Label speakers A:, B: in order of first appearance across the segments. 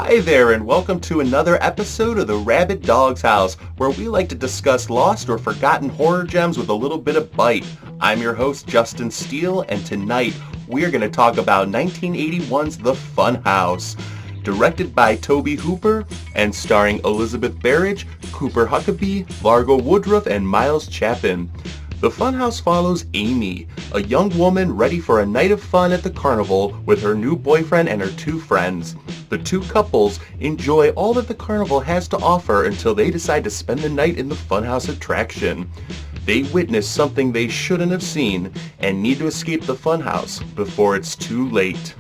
A: Hi there, and welcome to another episode of the Rabid Dog's House, where we like to discuss lost or forgotten horror gems with a little bit of bite. I'm your host, Justin Steele, and tonight we're going to talk about 1981's The Funhouse. Directed by Tobe Hooper and starring Elizabeth Berridge, Cooper Huckabee, Largo Woodruff, and Miles Chapin. The Funhouse follows Amy, a young woman ready for a night of fun at the carnival with her new boyfriend and her two friends. The two couples enjoy all that the carnival has to offer until they decide to spend the night in the Funhouse attraction. They witness something they shouldn't have seen and need to escape the Funhouse before it's too late.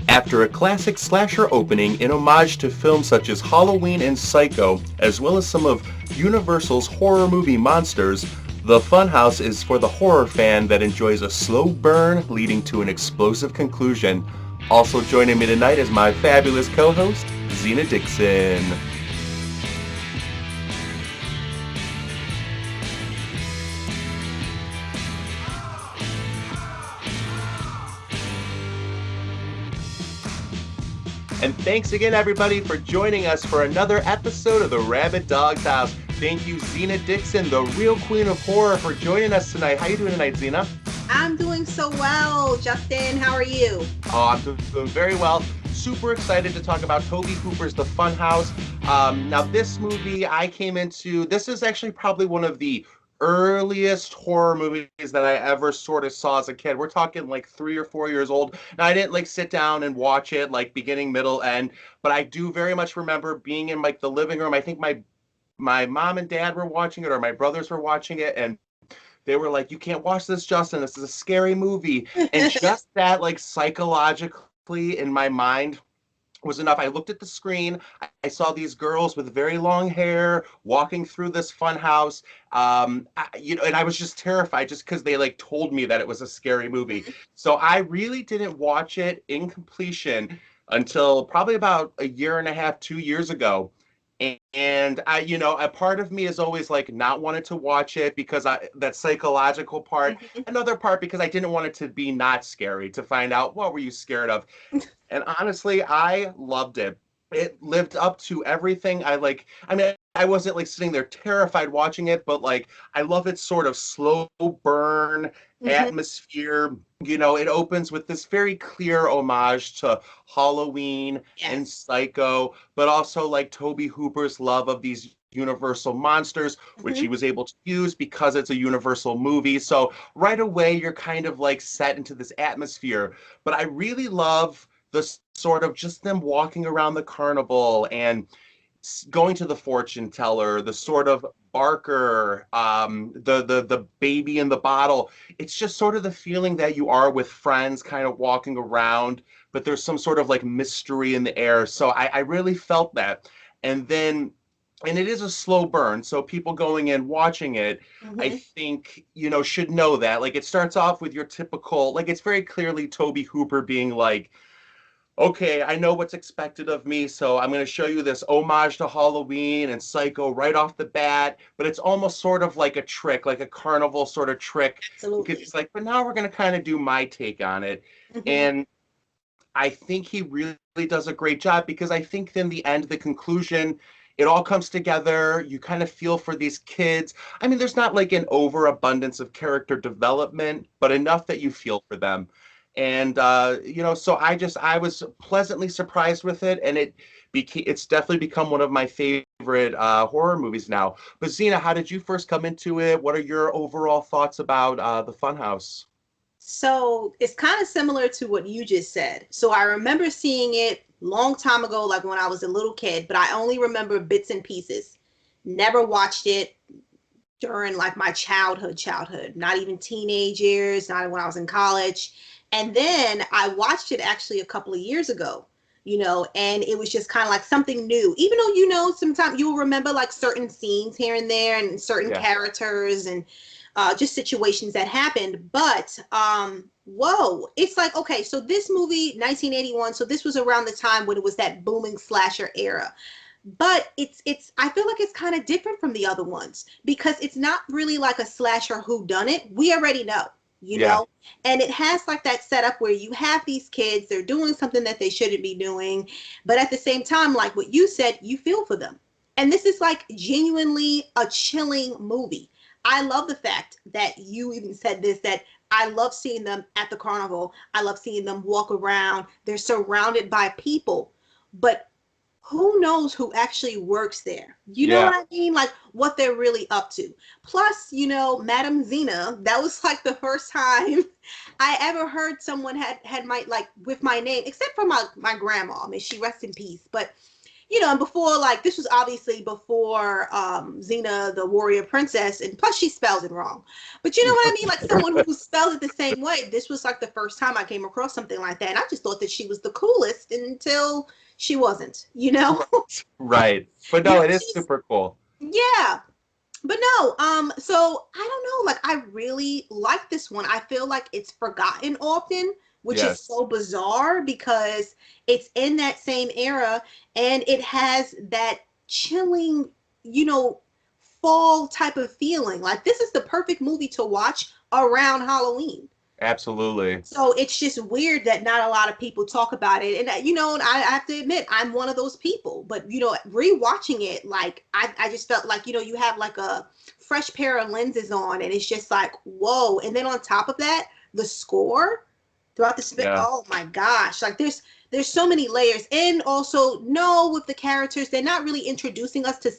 A: After a classic slasher opening in homage to films such as Halloween and Psycho, as well as some of Universal's horror movie monsters, The Funhouse is for the horror fan that enjoys a slow burn leading to an explosive conclusion. Also joining me tonight is my fabulous co-host, Zena Dixon. And thanks again, everybody, for joining us for another episode of the Rabid Dog's House. Thank you, Zena Dixon, the real queen of horror, for joining us tonight. How you doing tonight, Zena?
B: I'm doing so well, Justin. How are you?
A: Oh, I'm doing very well. Super excited to talk about Tobe Hooper's The Funhouse. Now, this movie I came into, this is actually probably one of the earliest horror movies that I ever sort of saw as a kid. We're talking like 3 or 4 years old. Now, I didn't like sit down and watch it like beginning, middle, end, but I do very much remember being in like the living room. I think my mom and dad were watching it, or my brothers were watching it, and they were like, "You can't watch this, Justin. This is a scary movie." And just that, like, psychologically in my mind was enough. I looked at the screen. I saw these girls with very long hair walking through this fun house. And I was just terrified just because they like told me that it was a scary movie. So I really didn't watch it in completion until probably about a year and a half, 2 years ago. And a part of me is always like not wanted to watch it because that psychological part. Another part because I didn't want it to be not scary, to find out what were you scared of. And honestly, I loved it. It lived up to everything I like. I mean, I wasn't like sitting there terrified watching it, but like I love its sort of slow burn atmosphere. It opens with this very clear homage to Halloween and
B: Yes.
A: Psycho, but also like Tobe Hooper's love of these Universal monsters, which he was able to use because it's a Universal movie. So right away, you're kind of like set into this atmosphere. But I really love the sort of just them walking around the carnival and going to the fortune teller, the sort of Barker, the baby in the bottle. It's just sort of the feeling that you are with friends kind of walking around, but there's some sort of like mystery in the air. So I really felt that. And then, and it is a slow burn, so people going in watching it, I think, should know that. Like, it starts off with your typical, like, it's very clearly Tobe Hooper being like, okay, I know what's expected of me, so I'm going to show you this homage to Halloween and Psycho right off the bat, but it's almost sort of like a trick, like a carnival sort of trick, because
B: Absolutely.
A: he's like, but now we're going to kind of do my take on it. And I think he really does a great job, because I think then the conclusion, it all comes together. You kind of feel for these kids. I mean, there's not like an overabundance of character development, but enough that you feel for them. And so I was pleasantly surprised with it, and it's definitely become one of my favorite horror movies now. But Zena, how did you first come into it? What are your overall thoughts about the Funhouse?
B: So it's kind of similar to what you just said. So I remember seeing it long time ago, like when I was a little kid, but I only remember bits and pieces. Never watched it during like my childhood, not even teenage years, not when I was in college. And then I watched it actually a couple of years ago, and it was just kind of like something new. Even though, sometimes you'll remember like certain scenes here and there and certain
A: Yeah.
B: characters and just situations that happened. But whoa, it's like, okay, so this movie, 1981, so this was around the time when it was that booming slasher era. But it's I feel like it's kind of different from the other ones because it's not really like a slasher who done it. We already know. you
A: Yeah.
B: know? And it has like that setup where you have these kids, they're doing something that they shouldn't be doing, but at the same time, like what you said, you feel for them. And this is like genuinely a chilling movie. I love the fact that you even said this, that I love seeing them at the carnival. I love seeing them walk around. They're surrounded by people. But who knows who actually works there? You know
A: Yeah.
B: what I mean? Like what they're really up to. Plus, Madam Zena, that was like the first time I ever heard someone had my like with my name, except for my grandma. I mean, she rests in peace. But and before, like, this was obviously before Xena the warrior princess, and plus she spells it wrong, but you know what I mean, like someone who spelled it the same way. This was like the first time I came across something like that, and I just thought that she was the coolest until she wasn't.
A: Right. But
B: you
A: no,
B: know
A: it is
B: she's
A: super cool.
B: Yeah, but no, so I don't know, like I really like this one. I feel like it's forgotten often, which is
A: Yes.
B: so bizarre because it's in that same era and it has that chilling, you know, fall type of feeling. Like this is the perfect movie to watch around Halloween.
A: Absolutely.
B: So it's just weird that not a lot of people talk about it. And, and I have to admit, I'm one of those people. But, rewatching it, like, I just felt like, you have like a fresh pair of lenses on and it's just like, whoa. And then on top of that, the score throughout
A: Yeah.
B: oh my gosh. Like there's so many layers. And also, no, with the characters, they're not really introducing us to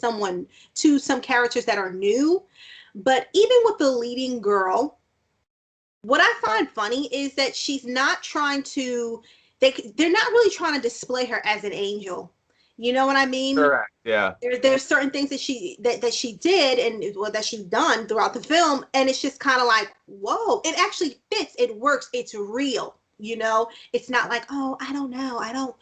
B: some characters that are new. But even with the leading girl, what I find funny is that she's not trying to they're not really trying to display her as an angel. You know what I mean?
A: Correct. Yeah.
B: There's certain things that she did and well, that she's done throughout the film, and it's just kind of like, whoa, it actually fits, it works, it's real. It's not like, oh, I don't know, I don't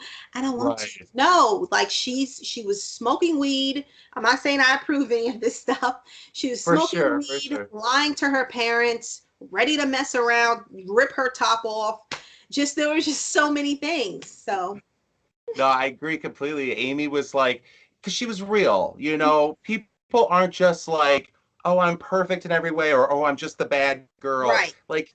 B: want to.
A: Right.
B: No, like she was smoking weed. I'm not saying I approve any of this stuff. She was
A: For
B: smoking
A: sure. For
B: weed,
A: sure.
B: lying to her parents, ready to mess around, rip her top off. Just there was just so many things. So
A: No, I agree completely. Amy was like, because she was real. People aren't just like, oh, I'm perfect in every way, or oh, I'm just the bad girl.
B: right.
A: Like,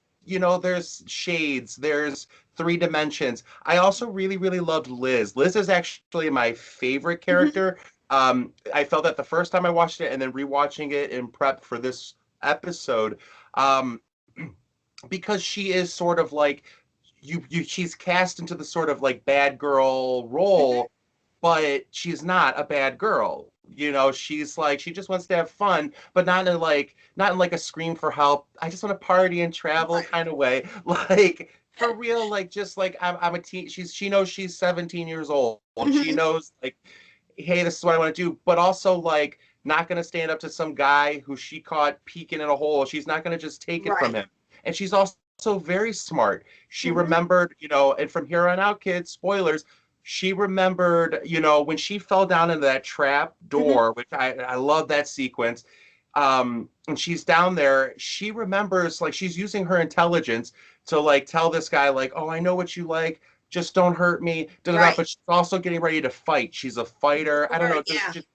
A: there's shades, there's three dimensions. I also really, really loved Liz. Liz is actually my favorite
B: Mm-hmm.
A: character. I felt that the first time I watched it and then rewatching it in prep for this episode, um, because she is sort of like she's cast into the sort of like bad girl
B: Mm-hmm.
A: role, but she's not a bad girl. She's like she just wants to have fun, but not in like a scream for help. I just want to party and travel
B: Right.
A: kind of way. Like for real, like just like I'm a teen. She knows she's 17 years old. She
B: Mm-hmm.
A: knows like, hey, this is what I want to do, but also like not going to stand up to some guy who she caught peeking in a hole. She's not going to just take it from
B: Right.
A: him. And she's also very smart. She
B: Mm-hmm.
A: remembered, and from here on out, kids, spoilers, she remembered, when she fell down into that trap
B: Mm-hmm.
A: door, which I love that sequence. And she's down there, she remembers, like, she's using her intelligence to, like, tell this guy, like, oh, I know what you like. Just don't hurt me. Da, da, da.
B: Right.
A: But she's also getting ready to fight. She's a fighter. I don't
B: Or
A: know. There's
B: yeah.
A: just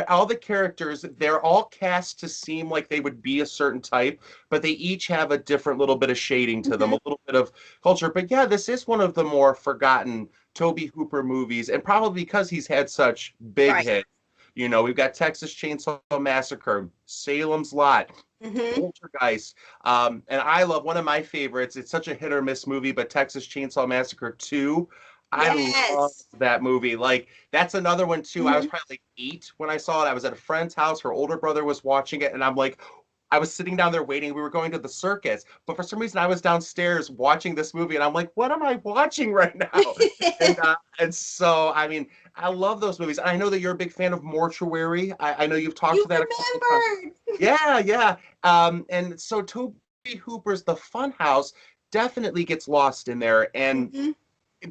A: all the characters, they're all cast to seem like they would be a certain type, but they each have a different little bit of shading to them,
B: Mm-hmm.
A: a little bit of culture. But yeah, this is one of the more forgotten Tobe Hooper movies, and probably because he's had such big
B: Right.
A: hits. We've got Texas Chainsaw Massacre, Salem's Lot,
B: Mm-hmm.
A: Poltergeist, and I love one of my favorites. It's such a hit or miss movie, but Texas Chainsaw Massacre 2. I love
B: Yes.
A: that movie. Like, that's another one too. I was
B: Mm-hmm.
A: probably like 8 when I saw it. I was at a friend's house. Her older brother was watching it, and I'm like, I was sitting down there waiting. We were going to the circus, but for some reason, I was downstairs watching this movie, and I'm like, what am I watching right now? And so, I mean, I love those movies. I know that you're a big fan of Mortuary. I know you've talked
B: You
A: to that a couple of times.
B: remembered.
A: Yeah, yeah. And so Tobe Hooper's The Funhouse definitely gets lost in there, and
B: Mm-hmm.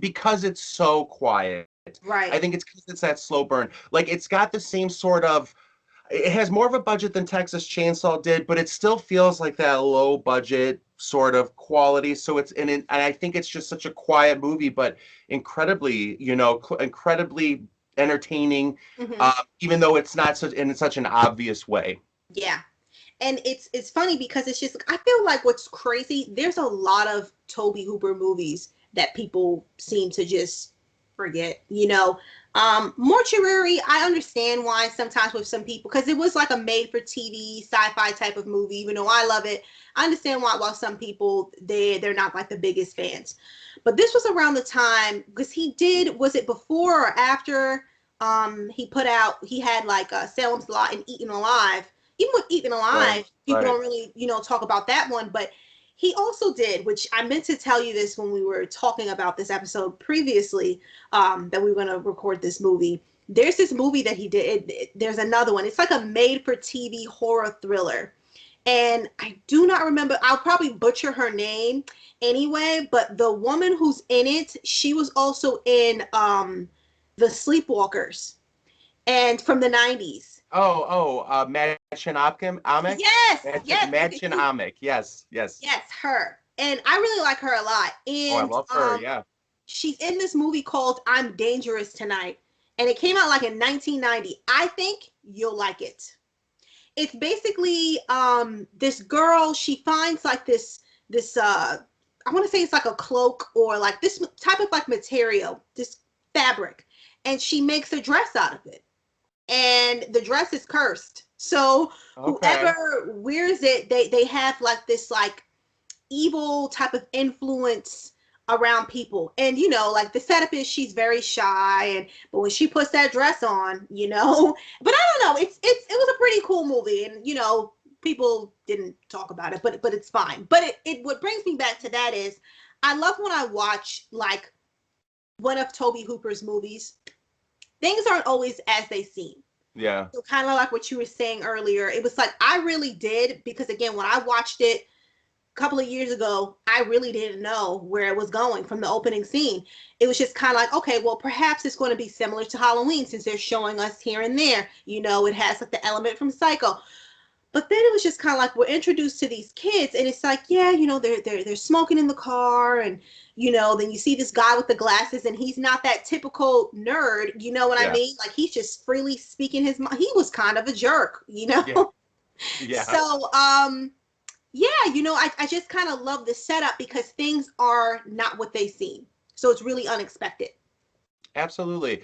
A: because it's so quiet. I
B: Right.
A: think it's because it's that slow burn. Like it's got the same sort of. It has more of a budget than Texas Chainsaw did, but it still feels like that low budget sort of quality. So and I think it's just such a quiet movie, but incredibly, incredibly entertaining.
B: Mm-hmm.
A: Even though it's not such in such an obvious way.
B: Yeah. And it's funny because it's just, I feel like what's crazy, there's a lot of Tobe Hooper movies that people seem to just forget, you know. Mortuary, I understand why sometimes with some people, because it was like a made for TV sci-fi type of movie, even though I love it. I understand why while some people they're not like the biggest fans. But this was around the time, because he did, was it before or after he put out, he had like Salem's Lot and Eaten Alive. Even with Eaten
A: Right,
B: Alive, people
A: right.
B: don't really, talk about that one, but he also did, which I meant to tell you this when we were talking about this episode previously, that we were going to record this movie. There's this movie that he did. There's another one. It's like a made for TV horror thriller. And I do not remember, I'll probably butcher her name anyway, but the woman who's in it, she was also in The Sleepwalkers and from the 90s.
A: Madchen Amick?
B: Yes, yes,
A: Madchen Amick. Yes, yes.
B: yes, her. And I really like her a lot.
A: Oh, I
B: And
A: love her. Yeah.
B: she's in this movie called I'm Dangerous Tonight. And it came out like in 1990. I think you'll like it. It's basically this girl, she finds like this I want to say it's like a cloak or like this type of like material, this fabric, and she makes a dress out of it. And the dress is cursed. So
A: Okay.
B: whoever wears it, they have like this like evil type of influence around people. And like the setup is she's very shy, and but when she puts that dress on, but I don't know, it was a pretty cool movie, and people didn't talk about it, but it's fine. But it what brings me back to that is I love when I watch like one of Tobe Hooper's movies. Things aren't always as they seem.
A: Yeah.
B: So kind of like what you were saying earlier, it was like I really did, because again, when I watched it couple of years ago, I really didn't know where it was going from the opening scene. It was just kind of like, okay, well, perhaps it's going to be similar to Halloween since they're showing us here and there. It has like the element from Psycho. But then it was just kind of like we're introduced to these kids, and it's like, yeah, they're smoking in the car, and then you see this guy with the glasses, and he's not that typical nerd. You know what I
A: Yeah.
B: mean? Like he's just freely speaking his mind. He was kind of a jerk,
A: Yeah. Yeah.
B: So, yeah, I just kind of love the setup because things are not what they seem. So it's really unexpected.
A: Absolutely.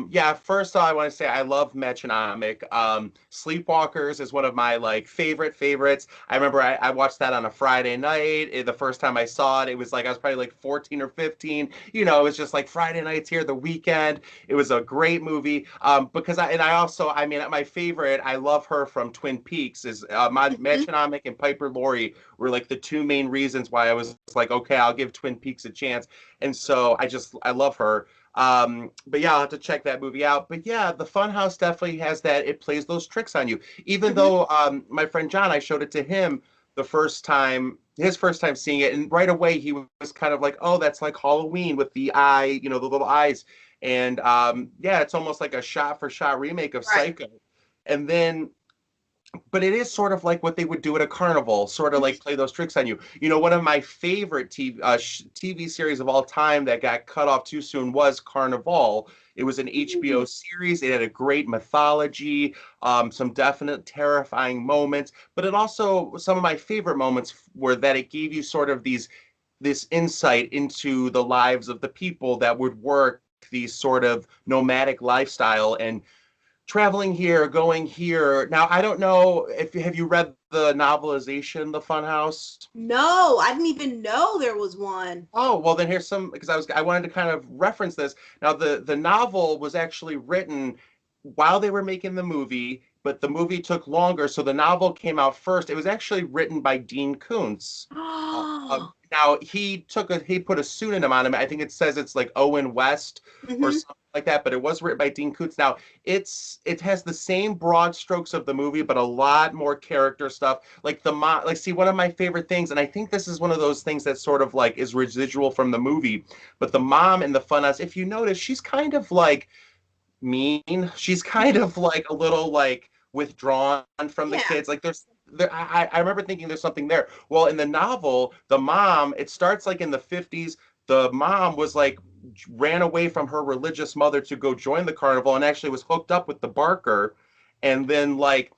A: Yeah, first I want to say I love Metronomic. Sleepwalkers is one of my like favorites. I remember I watched that on a Friday night. The first time I saw it, it was like I was probably like 14 or 15. It was just like Friday nights here, the weekend. It was a great movie. Because I mean, my favorite, I love her from Twin Peaks is
B: Hmm.
A: Metronomic and Piper Laurie were like the two main reasons why I was like, okay, I'll give Twin Peaks a chance. And so I love her. But yeah, I'll have to check that movie out. But yeah, the Funhouse definitely has that. It plays those tricks on you. Even
B: Hmm.
A: though my friend John, I showed it to him his first time seeing it, and right away he was kind of like, "Oh, that's like Halloween with the eye, the little eyes." And yeah, it's almost like a shot for shot remake of
B: Right.
A: Psycho. And then but it is sort of like what they would do at a carnival, sort of like
B: Hmm.
A: play those tricks on you. One of my favorite TV series of all time that got cut off too soon was Carnival. It was an HBO series. It had a great mythology, some definite terrifying moments, but it also, some of my favorite moments were that it gave you sort of this insight into the lives of the people that would work these sort of nomadic lifestyle and traveling here, going here. Now, I don't know if have you read the novelization, The Funhouse?
B: No, I didn't even know there was one.
A: Oh, well then here's some because I wanted to kind of reference this. Now the novel was actually written while they were making the movie, but the movie took longer, so the novel came out first. It was actually written by Dean Koontz. Now he put a pseudonym on him. I think it says it's like Owen West or
B: Hmm.
A: something like that, but it was written by Dean Koontz. Now it has the same broad strokes of the movie, but a lot more character stuff. Like see, one of my favorite things, and I think this is one of those things that sort of like is residual from the movie, but the mom in the Funhouse, if you notice, she's kind of like mean. She's kind
B: Hmm.
A: of like a little like withdrawn from the
B: Yeah.
A: kids. Like I remember thinking there's something there. Well, in the novel, the mom, it starts like in the 50s. The mom was like ran away from her religious mother to go join the carnival and actually was hooked up with the Barker. And then like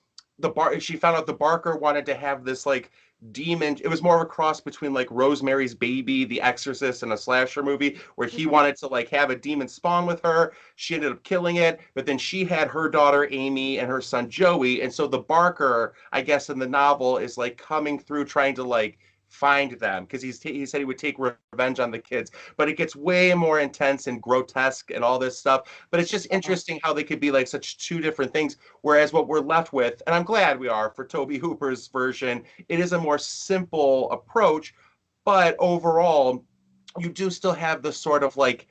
A: she found out the Barker wanted to have this like demon. It was more of a cross between like Rosemary's Baby, The Exorcist, and a slasher movie where he
B: Mhm.
A: wanted to like have a demon spawn with her. She ended up killing it, but then she had her daughter Amy and her son Joey, and so the Barker, I guess in the novel, is like coming through trying to like find them because he said he would take revenge on the kids, but it gets way more intense and grotesque and all this stuff. But it's just
B: Yeah.
A: interesting how they could be like such two different things. Whereas what we're left with, and I'm glad we are for Tobe Hooper's version, it is a more simple approach, but overall, you do still have the sort of like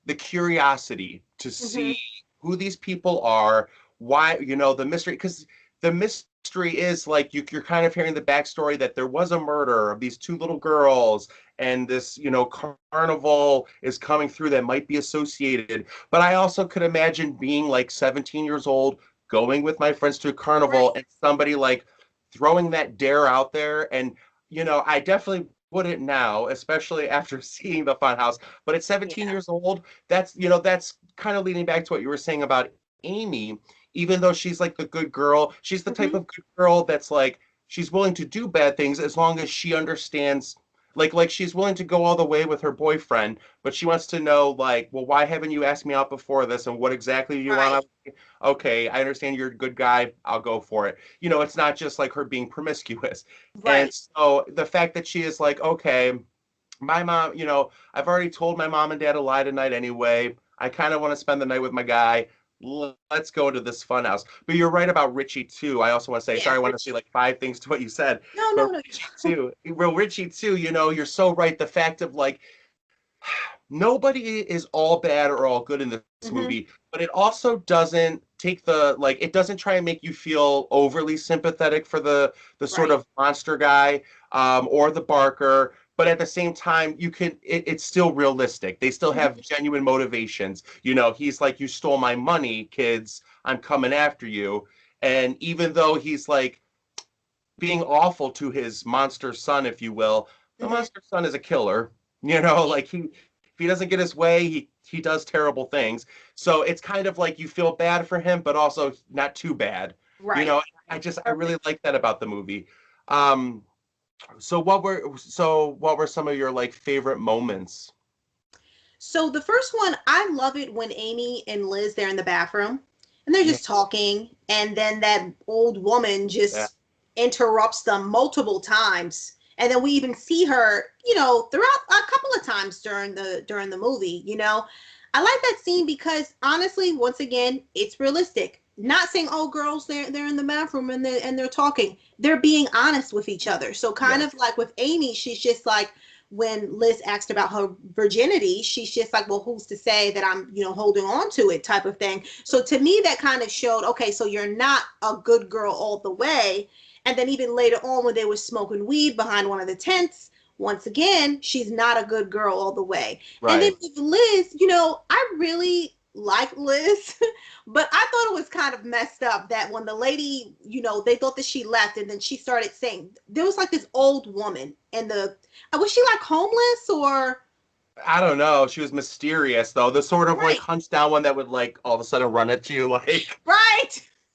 A: the curiosity to see
B: Mhm.
A: who these people are, why, the mystery, because the mystery is like you're kind of hearing the backstory that there was a murder of these two little girls, and this, carnival is coming through that might be associated. But I also could imagine being like 17 years old, going with my friends to a carnival,
B: Right.
A: and somebody like throwing that dare out there. And, I definitely wouldn't now, especially after seeing the Funhouse. But at 17
B: Yeah.
A: years old, that's kind of leading back to what you were saying about Amy. Even though she's like the good girl, she's the type
B: Mhm.
A: of good girl that's like she's willing to do bad things as long as she understands. Like she's willing to go all the way with her boyfriend, but she wants to know like, well, why haven't you asked me out before this, and what exactly do you want?
B: Right.
A: Okay, I understand you're a good guy. I'll go for it. It's not just like her being promiscuous. And
B: Right.
A: so the fact that she is like, okay, my mom, I've already told my mom and dad to lie tonight anyway. I kind of want to spend the night with my guy. Let's go to this fun house. But you're right about Richie too. I also want to say,
B: Yeah.
A: sorry, I want to say
B: Richie.
A: like five things to what you said.
B: No, no,
A: But
B: no.
A: Richie too. Well, Richie too, you're so right. The fact of like nobody is all bad or all good in this
B: Mhm.
A: movie, but it also doesn't take the like it doesn't try and make you feel overly sympathetic for the sort
B: Right.
A: of monster guy, or the Barker. But at the same time, it's still realistic. They still have
B: Mhm.
A: genuine motivations. He's like, you stole my money, kids. I'm coming after you. And even though he's like being awful to his monster son, if you will, the
B: Mhm.
A: monster son is a killer.
B: Yeah.
A: Like if he doesn't get his way, he does terrible things. So it's kind of like you feel bad for him, but also not too bad. You
B: Right.
A: know,
B: Right.
A: I really
B: Perfect.
A: like that about the movie. Um, so what were some of your like favorite moments?
B: So the first one, I love it when Amy and Liz they're in the bathroom and they're
A: Yeah,
B: just talking, and then that old woman
A: yeah,
B: just interrupts them multiple times. And then we even see her, throughout a couple of times during the movie. I like that scene because honestly, once again, it's realistic. Not saying, oh, girls, they're in the bathroom and they're talking. They're being honest with each other. So kind
A: yes,
B: of like with Amy, she's just like, when Liz asked about her virginity, she's just like, well, who's to say that I'm, holding on to it type of thing. So to me, that kind of showed, okay, so you're not a good girl all the way. And then even later on, when they were smoking weed behind one of the tents, once again, she's not a good girl all the way. And then
A: right.
B: with Liz, I really like Liz, but I thought it was kind of messed up that when the lady, they thought that she left, and then she started saying there was like this old woman and was she like homeless or
A: I don't know. She was mysterious though. The sort of like
B: right,
A: hunch down one that would like all of a sudden run at you like.
B: right?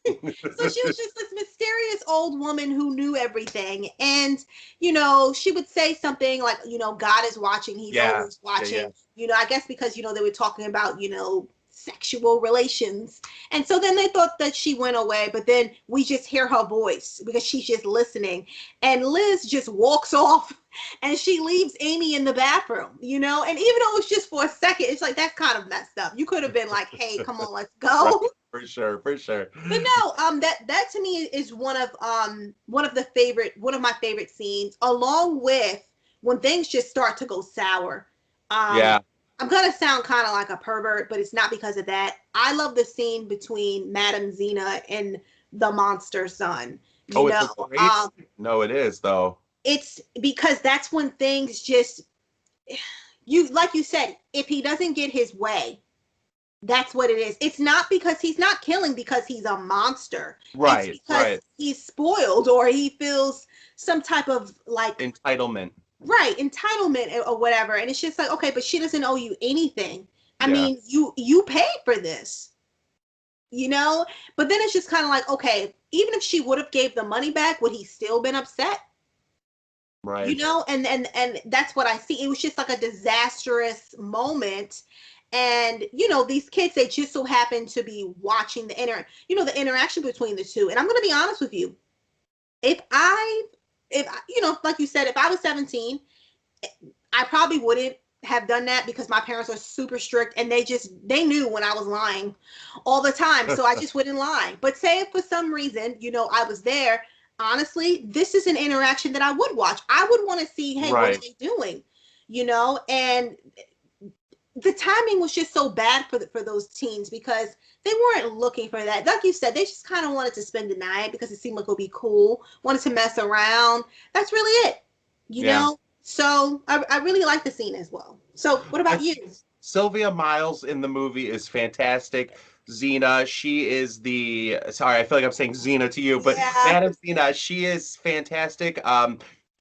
B: So she was just this mysterious old woman who knew everything. And, she would say something like, God is watching. He's
A: Yeah,
B: always
A: yeah, yeah.
B: watching. I guess because, they were talking about, sexual relations. And so then they thought that she went away, but then we just hear her voice because she's just listening. And Liz just walks off and she leaves Amy in the bathroom, And even though it was just for a second, it's like that's kind of messed up. You could have been like, hey, come on, let's
A: Right,
B: go.
A: for sure, for sure.
B: But no, that to me is one of my favorite scenes, along with when things just start to go sour. Um,
A: Yeah.
B: I'm gonna sound kind of like a pervert, but it's not because of that. I love the scene between Madame Zena and the monster son. You
A: Oh, it's
B: know,
A: a great.
B: um,
A: No, it is though.
B: it's because that's when things just you like you said, if he doesn't get his way, that's what it is. It's not because he's not killing because he's a monster. It's
A: Right,
B: because
A: right.
B: he's spoiled or he feels some type of like
A: Entitlement.
B: right entitlement or whatever. And it's just like, okay, but she doesn't owe you anything. I
A: Yeah.
B: mean, you paid for this. you know? But then it's just kind of like, okay, even if she would have gave the money back, would he still been upset? You
A: Right.
B: know, and that's what I see. It was just like a disastrous moment. And these kids, they just so happen to be watching the interaction between the two. And I'm going to be honest with you, if I like you said, if I was 17, I probably wouldn't have done that because my parents are super strict and they knew when I was lying all the time. So I just wouldn't lie. But say if for some reason, I was there, honestly, this is an interaction that I would watch. I would want to see, hey, what are
A: Right.
B: they doing? And the timing was just so bad for those teens because they weren't looking for that. Like you said, they just kind of wanted to spend the night because it seemed like it would be cool, wanted to mess around. That's really it, you
A: Yeah.
B: know? So I really like the scene as well. So what
A: I,
B: about you?
A: Sylvia Miles in the movie is fantastic. Xena, she is the sorry, I feel like I'm saying Xena to you, but
B: Yeah.
A: Madam Xena, she is fantastic.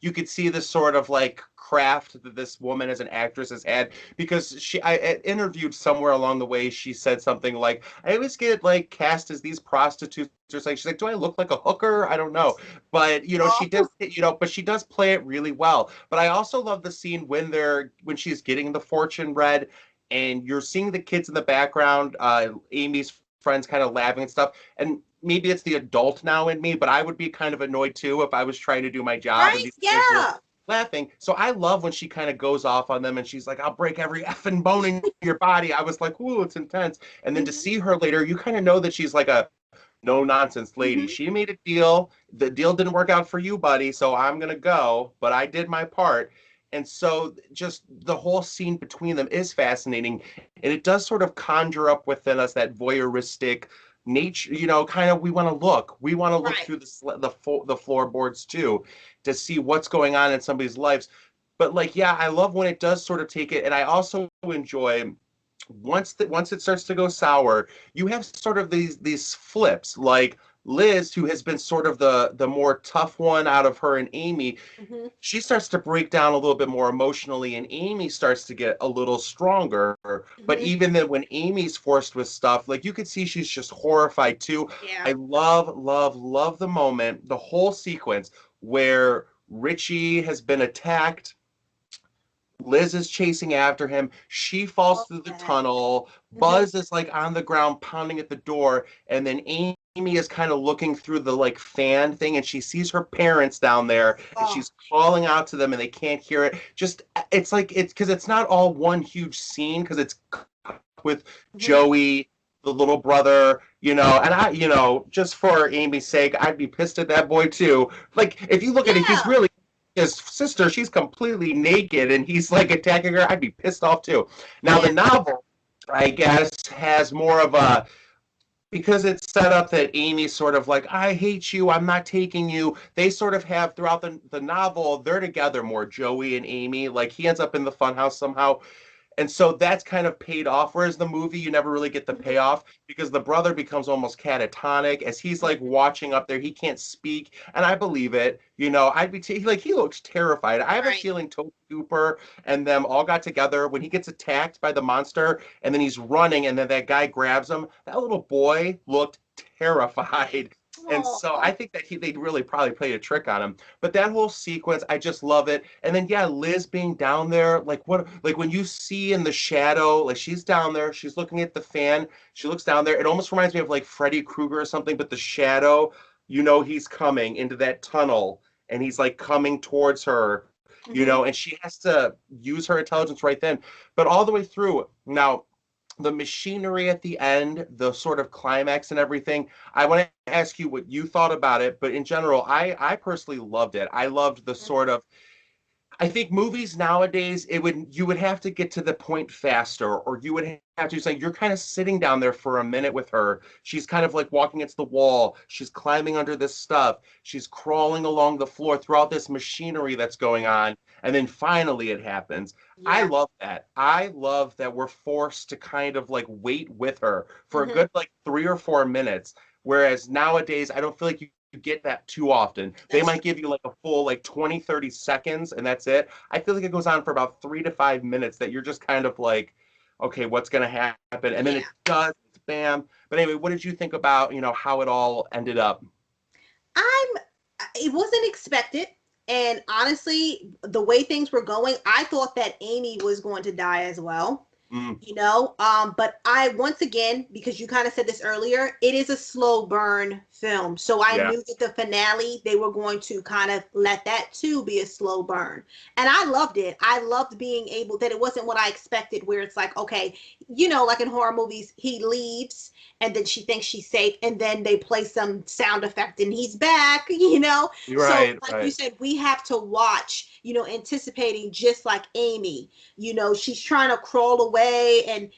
A: You could see the sort of like craft that this woman as an actress has had because I interviewed somewhere along the way, she said something like, I always get like cast as these prostitutes or something. She's like, do I look like a hooker? I don't know. But she
B: Oh,
A: does, but she does play it really well. But I also love the scene when she's getting the fortune read and you're seeing the kids in the background, Amy's friends kind of laughing and stuff. And maybe it's the adult now in me, but I would be kind of annoyed too if I was trying to do my job and
B: right?
A: these kids were
B: Yeah.
A: laughing. So I love when she kind of goes off on them and she's like, I'll break every effing bone in your body. I was like, ooh, it's intense. And then to
B: Hmm.
A: see her later, you kind of know that she's like a no nonsense lady.
B: Hmm.
A: She made a deal. The deal didn't work out for you, buddy. So I'm going to go, but I did my part. And so just the whole scene between them is fascinating. And it does sort of conjure up within us that voyeuristic nature, kind of we want to look. We want to look
B: Right.
A: through the floorboards too to see what's going on in somebody's lives. But like, yeah, I love when it does sort of take it. And I also enjoy once it starts to go sour, you have sort of these flips like Liz, who has been sort of the more tough one out of her and Amy,
B: Hmm.
A: she starts to break down a little bit more emotionally, and Amy starts to get a little stronger. But
B: Hmm.
A: even then, when Amy's forced with stuff, like you could see she's just horrified too.
B: Yeah.
A: I love, love, love the moment, the whole sequence where Richie has been attacked. Liz is chasing after him. She falls
B: Love
A: through the
B: that.
A: tunnel.
B: Hmm.
A: Buzz is like on the ground pounding at the door. And then Amy is kind of looking through the like fan thing and she sees her parents down there and
B: Oh.
A: she's calling out to them and they can't hear it. Just, it's like, it's because it's not all one huge scene because it's with
B: Hmm.
A: Joey, the little brother, and just for Amy's sake, I'd be pissed at that boy too. Like, if you look at it, he's
B: Yeah.
A: really his sister, she's completely naked and he's like attacking her. I'd be pissed off too. Now,
B: Yeah.
A: the novel, I guess, has more of a because it's set up that Amy's sort of like, I hate you, I'm not taking you. They sort of have throughout the novel, they're together more, Joey and Amy. Like he ends up in the funhouse somehow. And so that's kind of paid off. Whereas the movie, you never really get the
B: Hmm.
A: payoff because the brother becomes almost catatonic as he's like
B: Hmm.
A: watching up there. He can't speak, and I believe it. I'd be like he looks terrified. I have a
B: Right.
A: feeling Tobe Cooper and them all got together when he gets attacked by the monster, and then he's running, and then that guy grabs him. That little boy looked terrified. And so I
B: Oh.
A: think that they'd really probably played a trick on him. But that whole sequence, I just love it. And then yeah, Liz being down there, like when you see in the shadow, like she's down there, she's looking at the fan, she looks down there. It almost reminds me of like Freddy Krueger or something, but the shadow, he's coming into that tunnel and he's like coming towards her,
B: Hmm.
A: and she has to use her intelligence right then. But all the way through, now the machinery at the end, the sort of climax and everything. I want to ask you what you thought about it, but in general, I personally loved it. I loved the sort of I think movies nowadays, you would have to get to the point faster, or you would have to say you're kind of sitting down there for a minute with her. She's kind of like walking against the wall. She's climbing under this stuff. She's crawling along the floor throughout this machinery that's going on, and then finally it happens. I
B: Yeah.
A: love that. I love that we're forced to kind of like wait with her for a
B: Hmm.
A: good like 3 or 4 minutes. Whereas nowadays, I don't feel like you get that too often. They
B: That's
A: might
B: true.
A: give you like a full like 20, 30 seconds and that's it. I feel like it goes on for about 3 to 5 minutes that you're just kind of like, okay, what's going to happen? And then
B: Yeah.
A: it does. It's bam. But anyway, what did you think about, how it all ended up?
B: I'm it wasn't expected. And honestly, the way things were going, I thought that Amy was going to die as well.
A: Mm,
B: But I, once again, because you kind of said this earlier, it is a slow burn film. So I
A: yeah,
B: knew that the finale, they were going to kind of let that too be a slow burn. And I loved it. I loved being able that it wasn't what I expected, where it's like, okay, like in horror movies, he leaves and then she thinks she's safe and then they play some sound effect and he's back.
A: you're
B: So
A: right,
B: like you
A: right,
B: said, we have to watch, anticipating, just like Amy. She's trying to crawl away and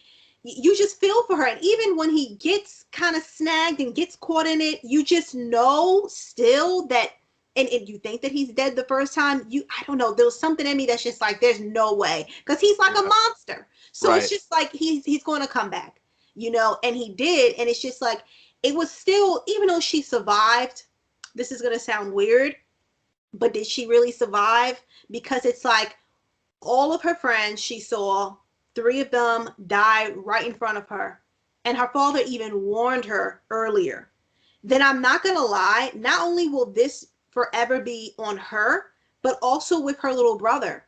B: you just feel for her. And even when he gets kind of snagged and gets caught in it, you just know still that, and you think that he's dead the first time. I don't know, there's something in me that's just like, there's no way, because he's like a
A: yeah,
B: monster. So it's
A: right.
B: just like he's going to come back, and he did. And it's just like, it was still, even though she survived, this is going to sound weird, but did she really survive? Because it's like, all of her friends she saw, three of them died right in front of her. And her father even warned her earlier. Then I'm not going to lie, not only will this forever be on her, but also with her little brother.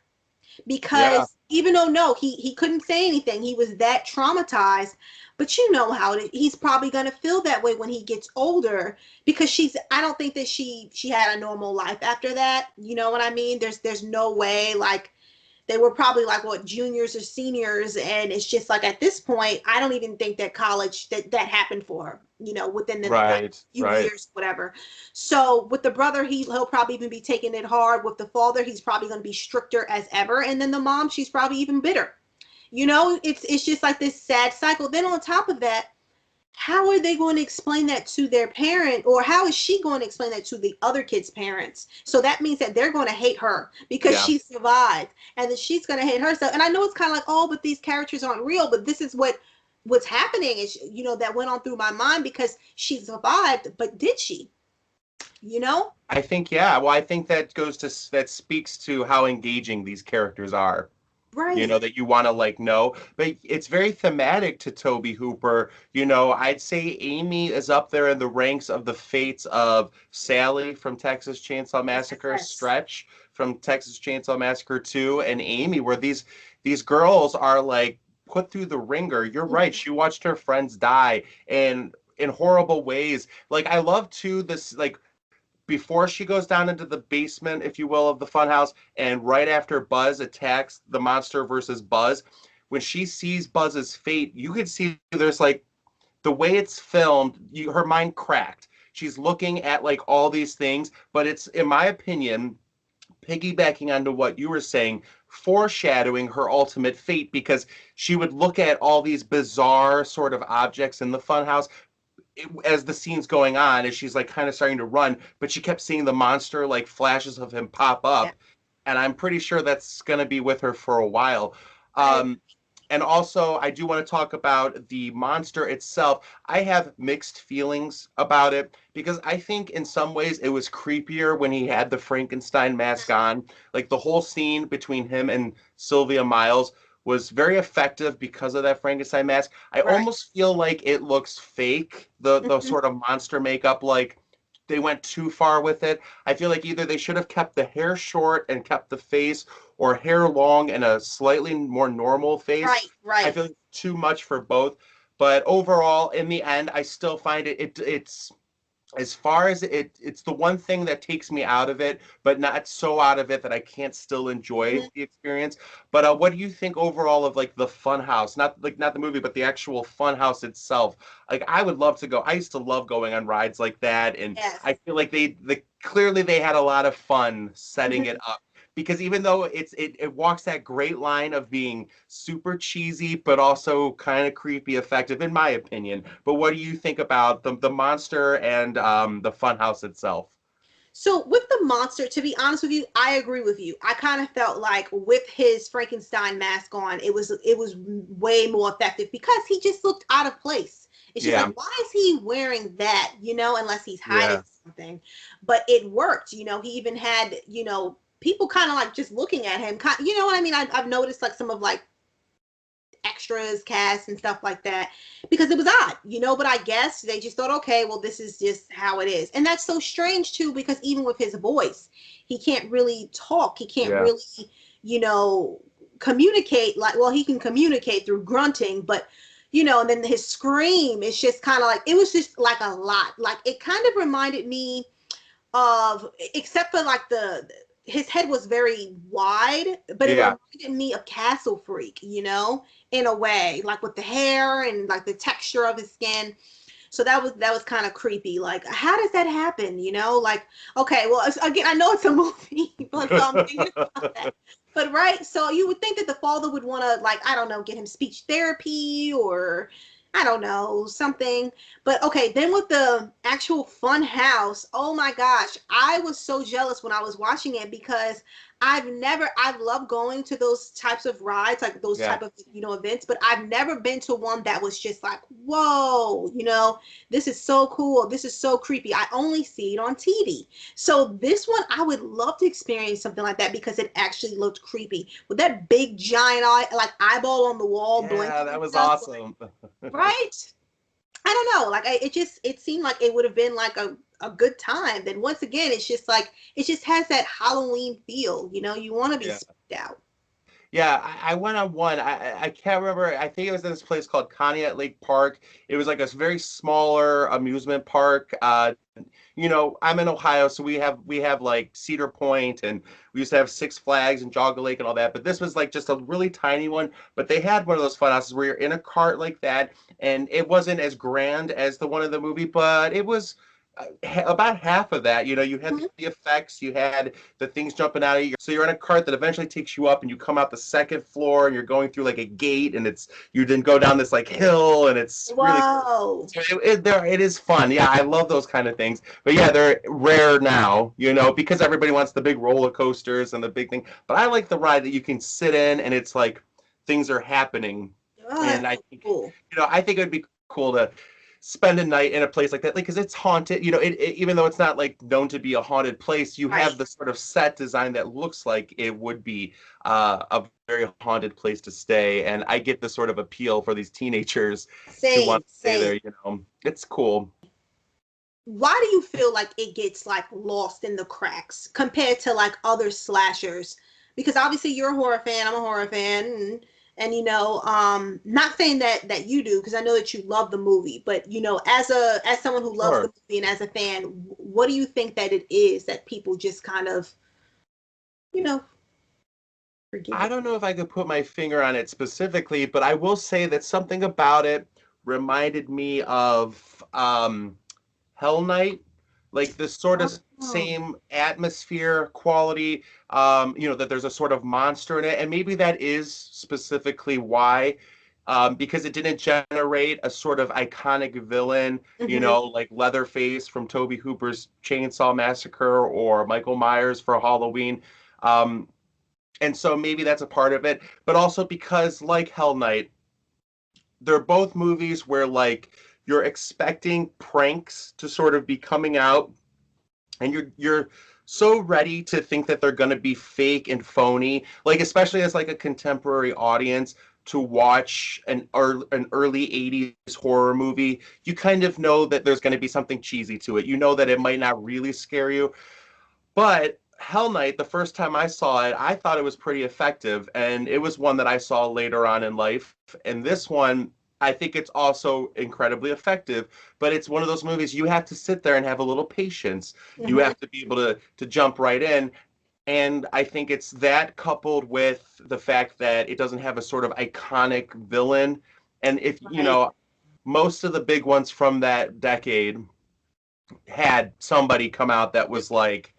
A: Yeah,
B: Because even though, no, he couldn't say anything, he was that traumatized. But you know how he's probably going to feel that way when he gets older, because I don't think that she had a normal life after that. You know what I mean? There's no way, like, they were probably like, what, juniors or seniors, and it's just like, at this point, I don't even think that college that happened for her, within the like
A: right,
B: few
A: right.
B: years, whatever. So with the brother, he'll probably even be taking it hard. With the father, he's probably going to be stricter as ever. And then the mom, she's probably even bitter. It's just like this sad cycle. Then on top of that, how are they going to explain that to their parent, or how is she going to explain that to the other kids' parents? So that means that they're going to hate her because
A: Yeah.
B: she survived, and then she's going to hate herself. And I know it's kind of like, oh, but these characters aren't real, but this is what's happening is, that went on through my mind, because she survived, but did she? you know
A: I think, yeah. Well, I think that speaks to how engaging these characters are.
B: right.
A: That you want to like know. But it's very thematic to Tobe Hooper. I'd say Amy is up there in the ranks of the fates of Sally from Texas Chainsaw Massacre,
B: Yes.
A: Stretch from Texas Chainsaw Massacre 2, and Amy, where these girls are like put through the ringer. You're right.
B: Mhm.
A: She watched her friends die and in horrible ways. Like I love too this like before she goes down into the basement, if you will, of the funhouse, and right after Buzz attacks the monster versus Buzz, when she sees Buzz's fate, you can see there's like the way it's filmed, her mind cracked. She's looking at like all these things, but it's, in my opinion, piggybacking onto what you were saying, foreshadowing her ultimate fate because she would look at all these bizarre sort of objects in the funhouse as the scene's going on, as she's like kind of starting to run, but she kept seeing the monster, like flashes of him pop
B: Yeah.
A: up, and I'm pretty sure that's going to be with her for a while.
B: I
A: Um, and also, I do want to talk about the monster itself. I have mixed feelings about it because I think in some ways it was creepier when he had the Frankenstein mask on. Like the whole scene between him and Sylvia Miles was very effective because of that Frankenstein mask. I
B: Right.
A: almost feel like it looks fake, the
B: Mhm.
A: sort of monster makeup, like they went too far with it. I feel like either they should have kept the hair short and kept the face, or hair long and a slightly more normal face.
B: Right.
A: I
B: Right.
A: feel like too much for both. But overall, in the end, I still find it's as far as it's the one thing that takes me out of it, but not so out of it that I can't still enjoy
B: Mhm.
A: the experience. But what do you think overall of like the fun house? Not the movie, but the actual fun house itself. Like I would love to go. I used to love going on rides like that, and I
B: Yes.
A: feel like clearly they had a lot of fun setting it
B: Mhm.
A: up. Because even though it walks that great line of being super cheesy but also kind of creepy effective, in my opinion. But what do you think about the monster and the funhouse itself?
B: So with the monster, to be honest with you, I agree with you. I kind of felt like with his Frankenstein mask on, it was way more effective because he just looked out of place. It's just like,
A: Yeah,
B: why is he wearing that? Unless he's hiding
A: yeah,
B: something. But it worked. He even had, people kind of like just looking at him. You know what I mean? I've noticed like some of like extras cast and stuff like that, because it was odd, but I guess they just thought, okay, well, this is just how it is. And that's so strange too, because even with his voice, he can't really talk. He can't
A: Yeah.
B: really, communicate he can communicate through grunting, but and then his scream is just kind of like, it was just like a lot. Like, it kind of reminded me of, except for like his head was very wide, but it
A: Yeah.
B: reminded me of Castle Freak, in a way, like with the hair and like the texture of his skin. So that was kind of creepy. Like, how does that happen? Like, okay, well, again, I know it's a movie, but so I'm thinking about that. But right, so you would think that the father would want to, like, I don't know, get him speech therapy, or I don't know, something. But okay, then with the actual Fun House, oh my gosh, I was so jealous when I was watching it, because I've loved going to those types of rides, like those
A: Yeah.
B: type of, events, but I've never been to one that was just like, whoa, this is so cool. This is so creepy. I only see it on TV. So this one, I would love to experience something like that, because it actually looked creepy with that big giant eye, like eyeball on the wall
A: Yeah,
B: blinking
A: that
B: and
A: was
B: stuff.
A: awesome.
B: Right? I don't know. Like, it seemed like it would have been like a good time. Then once again, it's just like, it just has that Halloween feel. You want to be
A: Yeah.
B: spooked out.
A: Yeah, I went on one. I can't remember. I think it was in this place called Connie at Lake Park. It was like a very smaller amusement park. I'm in Ohio, so we have like Cedar Point, and we used to have Six Flags and Jogga Lake and all that. But this was like just a really tiny one. But they had one of those fun houses where you're in a cart like that, and it wasn't as grand as the one in the movie, but it was about half of that. You had
B: Mhm.
A: the effects, you had the things jumping out of you. So you're in a cart that eventually takes you up, and you come out the second floor, and you're going through like a gate, and you then go down this like hill, and it's really
B: Whoa.
A: it is fun. Yeah, I love those kind of things. But yeah, they're rare now, because everybody wants the big roller coasters and the big thing. But I like the ride that you can sit in, and it's like things are happening.
B: Oh,
A: And
B: that's
A: I
B: so
A: think,
B: cool.
A: I think it would be cool to spend a night in a place like that, like, because it's haunted. Even though it's not like known to be a haunted place, you have
B: Right.
A: the sort of set design that looks like it would be a very haunted place to stay. And I get the sort of appeal for these teenagers to
B: Same,
A: want to stay
B: same.
A: there. It's cool.
B: Why do you feel like it gets like lost in the cracks compared to like other slashers? Because obviously you're a horror fan, I'm a horror fan, and not saying that you do, because I know that you love the movie, but as someone who loves the
A: Sure.
B: movie and as a fan, what do you think that it is that people just kind of, you know, forget
A: I
B: it?
A: don't know if I could put my finger on it specifically, but I will say that something about it reminded me of Hell Night, like this sort of
B: Oh,
A: same atmosphere quality, that there's a sort of monster in it. And maybe that is specifically why, because it didn't generate a sort of iconic villain,
B: hmm,
A: like Leatherface from Tobe Hooper's Chainsaw Massacre or Michael Myers for Halloween. Um, and so maybe that's a part of it, but also because, like Hell Night, they're both movies where like you're expecting pranks to sort of be coming out, and you're so ready to think that they're going to be fake and phony, like especially as like a contemporary audience to watch an early 80s horror movie. You kind of know that there's going to be something cheesy to it. You know that it might not really scare you, but Hell Night, the first time I saw it, I thought it was pretty effective, and it was one that I saw later on in life. And this one, I think it's also incredibly effective, but it's one of those movies you have to sit there and have a little patience. You
B: hmm,
A: have to be able to jump right in. And I think it's that coupled with the fact that it doesn't have a sort of iconic villain. And if,
B: right,
A: most of the big ones from that decade had somebody come out that was like,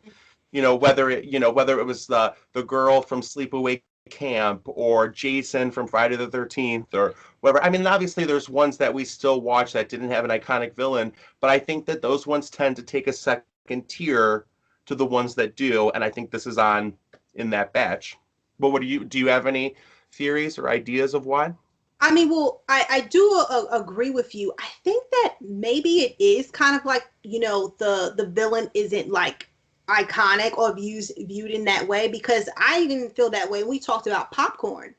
A: whether it was the girl from Sleepaway Camp or Jason from Friday the 13th or whatever. I mean, obviously there's ones that we still watch that didn't have an iconic villain, but I think that those ones tend to take a second tier to the ones that do, and I think this is on in that batch. But what do you have any theories or ideas of why?
B: I mean, well, I do agree with you. I think that maybe it is kind of like, the villain isn't like iconic or viewed in that way, because I even feel that way. We talked about popcorn.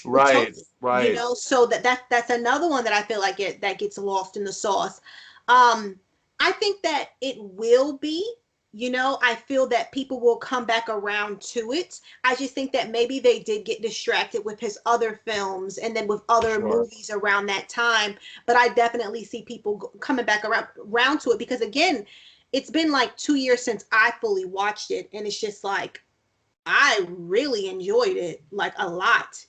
B: with Tobe,
A: Right, right.
B: so that's another one that I feel like that gets lost in the sauce. um I think that it will be, I feel that people will come back around to it. I just think that maybe they did get distracted with his other films and then with other
A: Sure.
B: movies around that time. But I definitely see people coming back around to it, because again, it's been like 2 years since I fully watched it, and it's just like I really enjoyed it like a lot.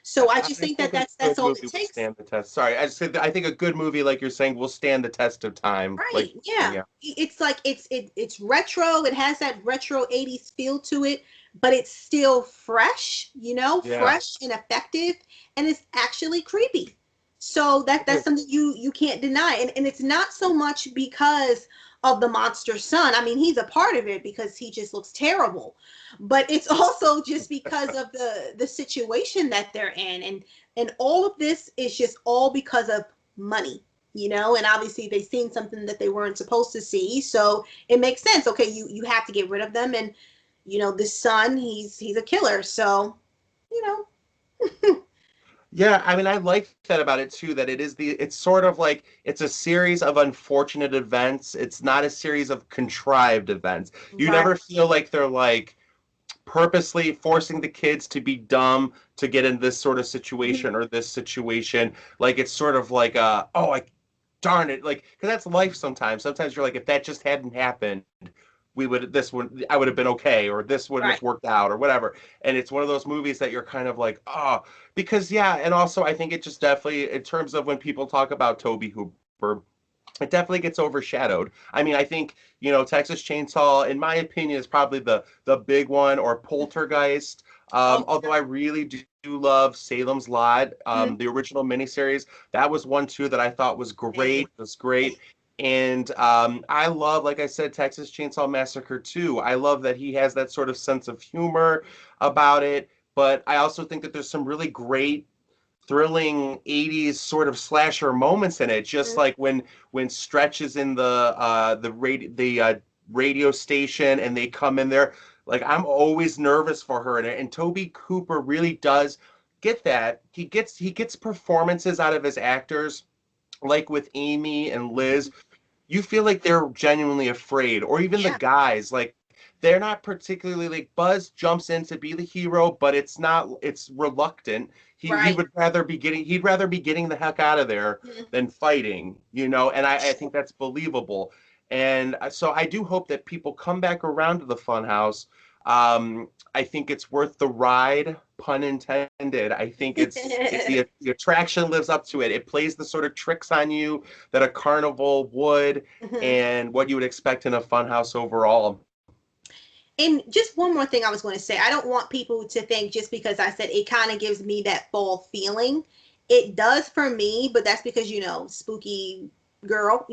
B: So I just
A: I
B: think that
A: think a
B: that's
A: good
B: all it
A: movie will
B: takes.
A: stand the test. Sorry, I just said that I think a good movie, like you're saying, will stand the test of time.
B: Right.
A: Like,
B: Yeah.
A: yeah,
B: It's like it's retro. It has that retro 80s feel to it, but it's still fresh,
A: yeah.
B: fresh and effective, and it's actually creepy. So
A: It
B: that's
A: is.
B: something you can't deny. And it's not so much because of the monster son. I mean, he's a part of it because he just looks terrible. But it's also just because of the situation that they're in, and all of this is just all because of money. And obviously they've seen something that they weren't supposed to see, so it makes sense. Okay, you have to get rid of them, and this son, he's a killer, so you know
A: Yeah, I mean, I like that about it too, that it's sort of like it's a series of unfortunate events. It's not a series of contrived events. You
B: right.
A: never feel like they're like purposely forcing the kids to be dumb to get in this sort of
B: Mhm.
A: situation or this situation. Like it's sort of like oh, like darn it, like because that's life sometimes. Sometimes you're like, if that just hadn't happened, I would have been okay, or this wouldn't
B: Right.
A: have worked out, or whatever. And it's one of those movies that you're kind of like, oh, because yeah, and also I think it just definitely, in terms of when people talk about Tobe Hooper, it definitely gets overshadowed. I mean, I think, Texas Chainsaw, in my opinion, is probably the big one, or Poltergeist.
B: Oh.
A: Although I really do love Salem's Lot,
B: Mhm.
A: the original miniseries. That was one too that I thought was
B: Hey.
A: great. Was great. And I love, like I said, Texas Chainsaw Massacre too. I love that he has that sort of sense of humor about it. But I also think that there's some really great thrilling 80s sort of slasher moments in it, just
B: Mhm.
A: like when Stretch is in the radio station and they come in there. Like, I'm always nervous for her, and Tobe Hooper really does get that. He gets performances out of his actors, like with Amy and Liz. You feel like they're genuinely afraid, or even the
B: Yeah.
A: guys, like they're not particularly, like, Buzz jumps in to be the hero, but it's reluctant. He
B: Right.
A: would rather be getting he'd rather be getting the heck out of there
B: Mhm.
A: than fighting. And I think that's believable. And so I do hope that people come back around to the Funhouse. I think it's worth the ride, pun intended. I think the attraction lives up to it. It plays the sort of tricks on you that a carnival would,
B: Mhm.
A: and what you would expect in a funhouse overall.
B: And just one more thing I was going to say. I don't want people to think just because I said it kind of gives me that fall feeling. It does for me, but that's because, spooky girl.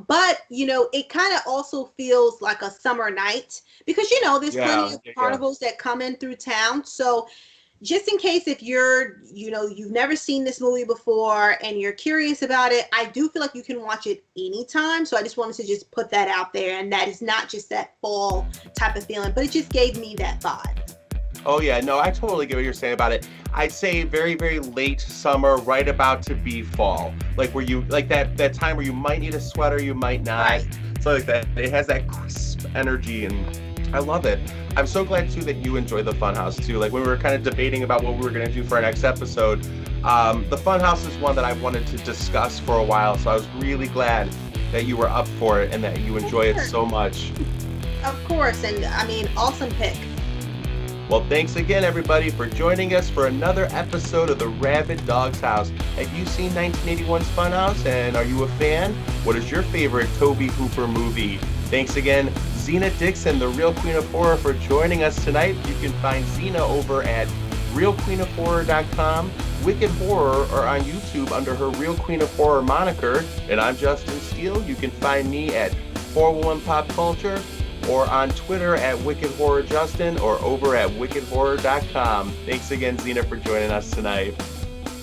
B: But, it kind of also feels like a summer night because, there's plenty
A: Yeah,
B: of
A: yeah, yeah.
B: carnivals that come in through town. So just in case if you've never seen this movie before and you're curious about it, I do feel like you can watch it anytime. So I just wanted to just put that out there, and that is not just that fall type of feeling, but it just gave me that vibe.
A: Oh yeah, no, I totally get what you're saying about it. I'd say very, very late summer, right about to be fall. Like where you like that time where you might need a sweater, you might not.
B: Right.
A: So like that, it has that crisp energy, and I love it. I'm so glad too that you enjoy the Funhouse too. Like when we were kind of debating about what we were gonna do for our next episode, the Funhouse is one that I wanted to discuss for a while. So I was really glad that you were up for it and that you enjoy it so much.
B: Of course. And I mean, awesome pick.
A: Well, thanks again, everybody, for joining us for another episode of the Rabid Dog's House. Have you seen 1981's Funhouse, and are you a fan? What is your favorite Tobe Hooper movie? Thanks again, Zena Dixon, the Real Queen of Horror, for joining us tonight. You can find Zena over at realqueenofhorror.com, Wicked Horror, or on YouTube under her Real Queen of Horror moniker. And I'm Justin Steele. You can find me at 411 Pop Culture, or on Twitter at Wicked Horror Justin, or over at wickedhorror.com. Thanks again, Zena, for joining us tonight.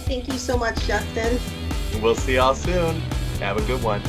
B: Thank you so much, Justin.
A: We'll see y'all soon. Have a good one.